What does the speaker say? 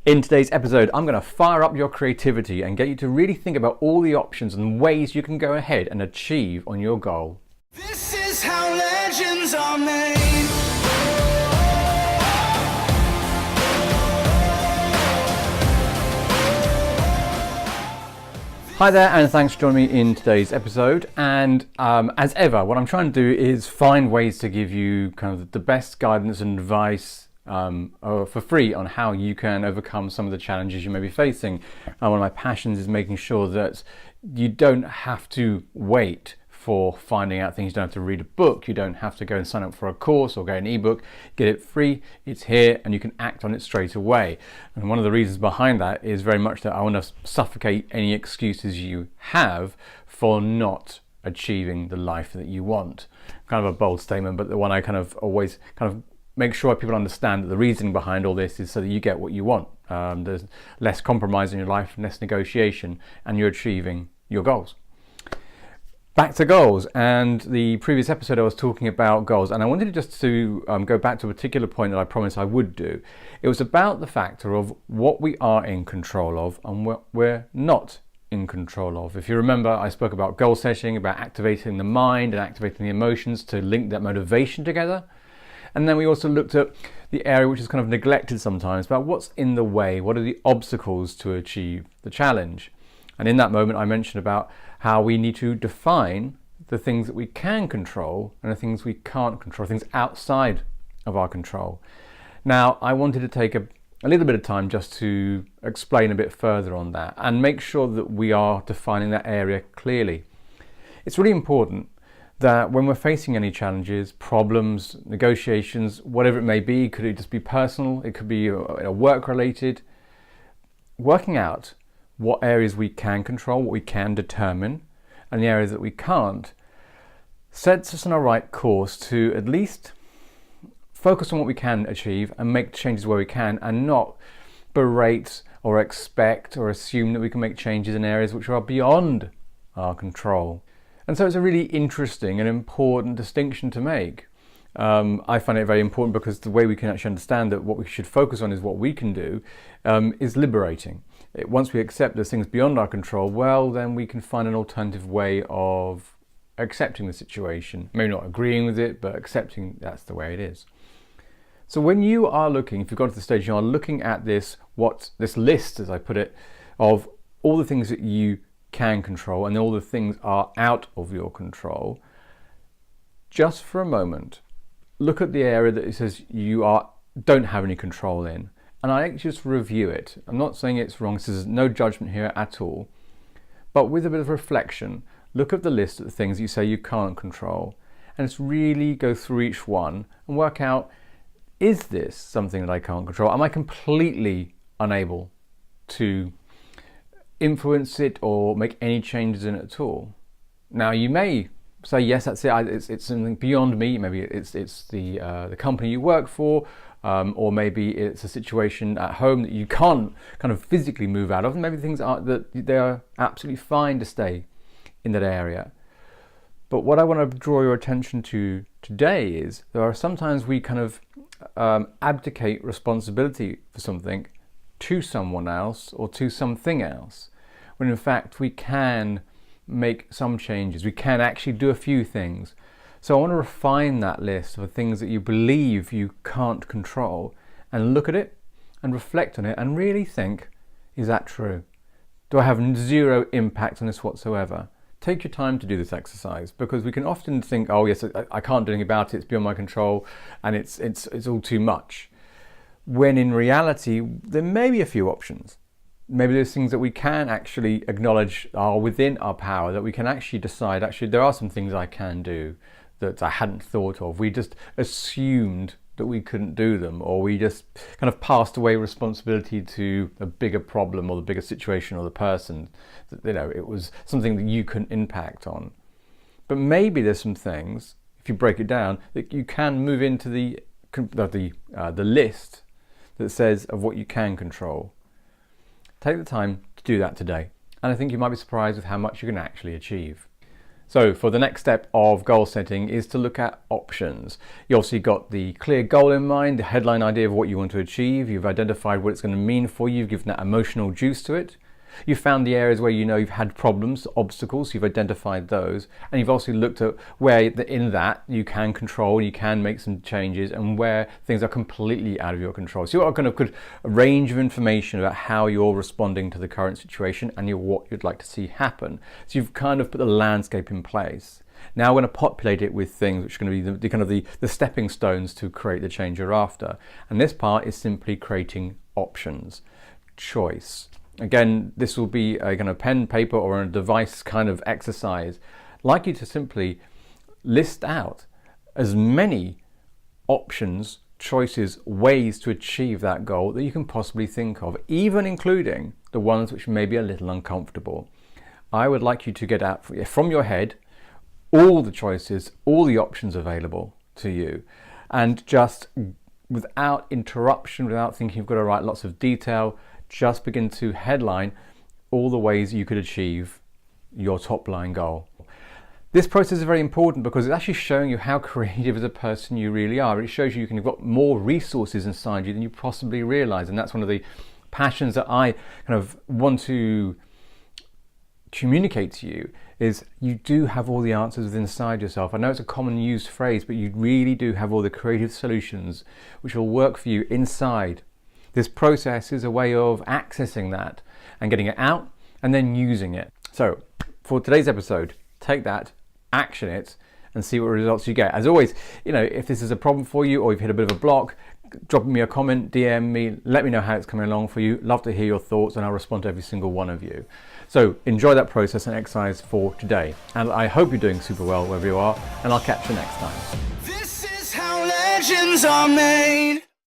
In today's episode, I'm going to fire up your creativity and get you to really think about all the options and ways you can go ahead and achieve on your goal. This is how legends are made. Hi there, and thanks for joining me in today's episode. And as ever, what I'm trying to do is find ways to give you kind of the best guidance and advice for free on how you can overcome some of the challenges you may be facing. One of my passions is making sure that you don't have to wait for finding out things. You don't have to read a book, you don't have to go and sign up for a course or get an ebook. Get it free, it's here, and you can act on it straight away. And one of the reasons behind that is very much that I want to suffocate any excuses you have for not achieving the life that you want. Kind of a bold statement, but the one I kind of always make sure people understand that the reasoning behind all this is so that you get what you want. There's less compromise in your life, less negotiation, and you're achieving your goals. Back to goals, and the previous episode I was talking about goals, and I wanted to go back to a particular point that I promised I would do. It was about the factor of what we are in control of and what we're not in control of. If you remember, I spoke about goal setting, about activating the mind and activating the emotions to link that motivation together. And then we also looked at the area which is kind of neglected sometimes, about what's in the way, what are the obstacles to achieve the challenge. And in that moment I mentioned about how we need to define the things that we can control and the things we can't control, things outside of our control. Now, I wanted to take a little bit of time just to explain a bit further on that and make sure that we are defining that area clearly. It's really important that when we're facing any challenges, problems, negotiations, whatever it may be, could it just be personal, it could be work related, working out what areas we can control, what we can determine, and the areas that we can't, sets us on a right course to at least focus on what we can achieve and make changes where we can, and not berate or expect or assume that we can make changes in areas which are beyond our control. And so it's a really interesting and important distinction to make. I find it very important because the way we can actually understand that what we should focus on is what we can do is liberating. Once we accept there's things beyond our control, well, then we can find an alternative way of accepting the situation. Maybe not agreeing with it, but accepting that's the way it is. So when you are looking, if you've got to the stage you are looking at this list, as I put it, of all the things that you can control and all the things are out of your control, just for a moment look at the area that it says you don't have any control in, and I just review it. I'm not saying it's wrong, so there's no judgment here at all, but with a bit of reflection, look at the list of the things you say you can't control, and just really go through each one and work out, is this something that I can't control? Am I completely unable to influence it or make any changes in it at all? Now, you may say, yes, that's it, it's something beyond me. Maybe it's the company you work for, or maybe it's a situation at home that you can't kind of physically move out of, and maybe things are that they are absolutely fine to stay in that area. But what I want to draw your attention to today is there are sometimes we kind of abdicate responsibility for something to someone else or to something else, when in fact we can make some changes, we can actually do a few things. So I want to refine that list of things that you believe you can't control and look at it and reflect on it and really think, is that true? Do I have zero impact on this whatsoever? Take your time to do this exercise, because we can often think, oh yes, I can't do anything about it, it's beyond my control, and it's all too much. When in reality, there may be a few options. Maybe there's things that we can actually acknowledge are within our power, that we can actually decide, actually there are some things I can do that I hadn't thought of. We just assumed that we couldn't do them, or we just kind of passed away responsibility to a bigger problem or the bigger situation or the person. It was something that you couldn't impact on. But maybe there's some things, if you break it down, that you can move into the list that says of what you can control. Take the time to do that today, and I think you might be surprised with how much you can actually achieve. So for the next step of goal setting is to look at options. You obviously got the clear goal in mind, the headline idea of what you want to achieve. You've identified what it's going to mean for you. You've given that emotional juice to it. You've found the areas where you know you've had problems, obstacles, you've identified those, and you've also looked at where in that you can control, you can make some changes, and where things are completely out of your control. So you've got kind of good range of information about how you're responding to the current situation and what you'd like to see happen. So you've kind of put the landscape in place. Now we're going to populate it with things which are going to be the stepping stones to create the change you're after. And this part is simply creating options, choice. Again, this will be a kind of pen, paper, or a device kind of exercise. I'd like you to simply list out as many options, choices, ways to achieve that goal that you can possibly think of, even including the ones which may be a little uncomfortable. I would like you to get out from your head all the choices, all the options available to you, and just without interruption, without thinking you've got to write lots of detail, just begin to headline all the ways you could achieve your top line goal. This process is very important because it's actually showing you how creative as a person you really are. It shows you've got more resources inside you than you possibly realize. And that's one of the passions that I kind of want to communicate to you, is you do have all the answers within inside yourself. I know it's a common used phrase, but you really do have all the creative solutions which will work for you inside. This process is a way of accessing that and getting it out and then using it. So for today's episode, take that, action it, and see what results you get. As always, if this is a problem for you or you've hit a bit of a block, drop me a comment, DM me, let me know how it's coming along for you. Love to hear your thoughts, and I'll respond to every single one of you. So enjoy that process and exercise for today. And I hope you're doing super well wherever you are, and I'll catch you next time. This is how legends are made.